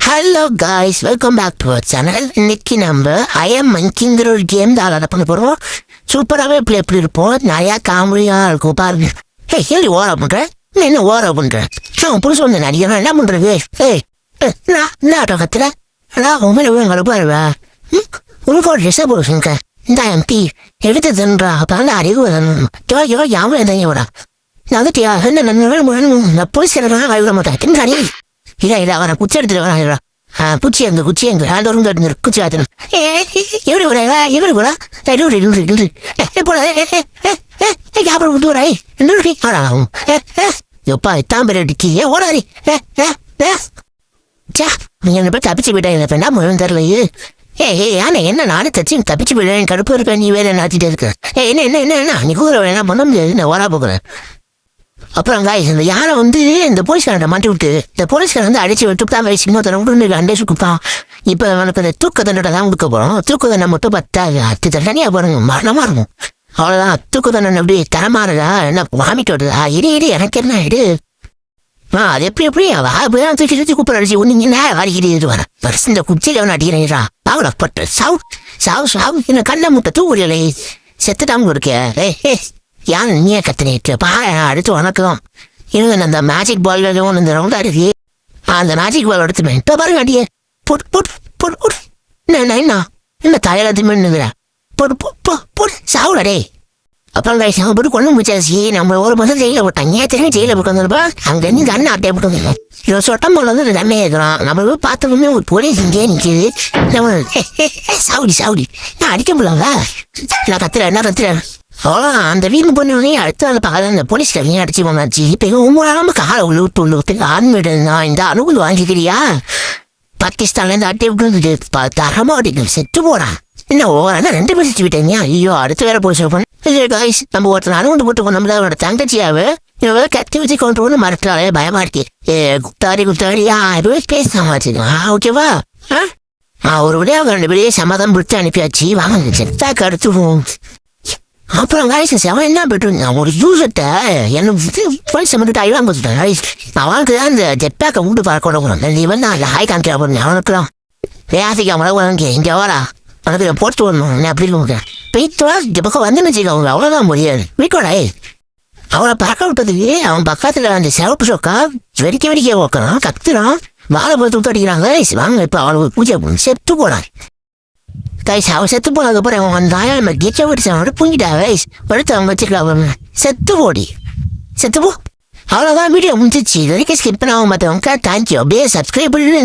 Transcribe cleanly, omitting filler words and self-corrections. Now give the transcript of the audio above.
Hello guys, welcome back to our channel. இன்னைக்கு நம்ம IIM மங்கிங்கிற ஒரு கேம் தான் விளாட பண்ண போகிறோம். சூப்பராகவே எப்படி இருப்போம், நிறையா காமெடியாக இருக்கும் பாருங்க. ஏய் ஓர பண்ணுறேன், என்ன ஓர பண்ணுறேன்? நான் புதுசு வந்து நிறைய என்ன பண்ணுறது? என்ன ஆட்டம் கத்துற? உண்மையில கடுப்பா இருவா. உனக்கு ஒரு ட்ரெஸ்ஸை போடுங்க. இந்த எம்பி எடுத்து தன்றா, அப்போ அறிவு யாவும் எதையோடா நான் வந்துட்டியா? என்ன நான் போலீஸ் கைவிட மாட்டேன். இல்ல அவனை குச்சி எடுத்துட்டு வரா. குச்சி எங்க அந்த ஒரு குச்சி ஆத்தணும். எவ்வளவு கூட எவ்வளவு கூட ஞாபகம் விட்டு வராய் எப்பா எத்தாம் பேர் அடிச்சு ஓடாரி நீங்க போய் தப்பிச்சு போயிட்டேன். இப்ப என்ன முழுவதும் தெரியலையே. ஆனா என்ன நானே தச்சு தப்பிச்சு போயிட்டேன். கடுப்பு இருப்பேன், நீ வேற நாத்திட்டே இருக்க. என்ன என்ன என்ன நீ கூட என்ன பண்ண முடியாது, நான் ஓரா போக்குறேன். அப்புறம் காய்ஸ், இந்த யானை வந்து இந்த போலீஸ்காரன் மாட்டி விட்டு இந்த போலீஸ்காரன் வந்து அடிச்சு விட்டு தான் வயசு இன்னொருத்தனை அண்டே சுட்டுப்பான். இப்போ அவனுக்கு அந்த தூக்க தண்டனை தான் கொடுக்க போகிறோம். தூக்க தண்டனை மட்டும் பத்தாது, அத்து தண்டனையாக பாருங்க, மரணமாக இருக்கும். அவ்வளோதான். தூக்க தண்டனை எப்படி தரமானதா என்ன வாமிட்டு வருதா? இடி எனக்கு என்ன இடு. அது எப்படி அப்படியே தூக்கி கூப்பிட அடிச்சு ஒன்றுங்க அடிக்கிட்டு வரேன். பரிசு இந்த குச்சியில் அவன் அடிக்கிறேன்டா. பாவலப்பட்ட சாவு என்ன கண்ணை முட்டை தூக்குறீங்களே, செத்துட்டாம இருக்கே. யான் நீயே கத்தினிட்டு அடுத்து வணக்கம். இன்னும் அந்த மேஜிக் பால் இந்த ரவுண்டா இருக்கு, அந்த மேஜிக் பால் எடுத்துமே இப்போ பாருங்க அடியே என்ன தலையில சாவுடே. அப்புறம் போட்டு கொண்டு முடிச்சாச்சு. நம்ம ஒரு மாதம் ஜெயில போட்டாங்க, திரும்பி ஜெயில போட்டு அங்கேருந்து கண்ணை அட்டையை போட்டு இவ்வளோ சொட்டம் போல வந்து தண்மையாக இருக்கிறோம். நம்ம பார்த்தோமே ஒரு போலீஸ் இங்கே நிற்கிது. நம்ம சாவுடி நான் அடிக்க முடியல. நான் கத்துறேன் அவ்வளோ அந்த வீடு பொண்ணு அடுத்து அதை பார்க்க அந்த போலீஸ் கவியும் அடிச்சு போனாச்சு. இப்போ உங்களாம காலை உள்ளுட்டு ஆன்மீடு நான் இந்த அனுகூலம் வாங்கிக்கிறியா? பாகிஸ்தான்லேருந்து அட்டை விட்டு தரமா அடிக்கணும், செத்து போறான். என்ன ஓரா 2 பேர் செத்து விட்டீங்க. ஐயோ அடுத்து வேற போலீஸ் காய்ஸ், நம்ம ஒருத்தர் அனுகூலம் போட்டு நம்மளோட தங்கச்சியாவே கத்தி வச்சு கொண்டு வந்து மறட்டாலே பயமா இருக்கு. குத்தாடியா பேசாம வச்சுக்கலாம். ஓகேவா? ஒரு விடையாக 2 பேரையே சமாதானம் பிடிச்சி அனுப்பியாச்சு. வாங்க செத்தா கடுத்துவோம். அப்புறம் காய்ஸ் அவன் என்ன போயிட்டு ஒரு யூசர்ட்ட என்ன போலீஸ் மட்டும் ஐவாங்க வச்சுட்டான். அவனுக்கு தான் அந்த ஜெட் பேக்கை விட்டு பார்க்க போகிறோம். நீ வந்து அந்த ஹாய் காமிக்க அவனுக்குலாம் வேசிக்க அவனுக்கு இங்கே வாடா அவனுக்கு போட்டு வரணும். என்ன அப்படி இருக்கேன் போயிட்டு இந்த பக்கம் வந்துன்னு வச்சுக்க அவங்க அவ்வளோதான் முடியாது. வீட்டோட அவனை பார்க்க விட்டதுக்கு அவன் பக்கத்தில் அந்த சிவப்பு சொக்கா வெடிக்க வைக்கிறான், கத்துறான், வாழை போய் தூத்து அடிக்கிறாங்க. வாங்க இப்போ அவனுக்கு பூஜை செத்து போனான். கைஸ் அவன் செத்து போனதுக்கப்புறம் அவன் வந்தாயா நம்ம கெச்ச விட்டு அவனோட பூங்கிட்டா. கைஸ் எடுத்து அவன் வச்சிருக்காங்க. செத்து போ. அவ்வளோதான், வீடியோ முடிஞ்சிச்சு. இது வரைக்கும் ஸ்கிப் பண்ணாமல் மற்றவங்க தேங்க்யூ. அப்படியே சப்ஸ்கிரைப் பண்ணிட்டு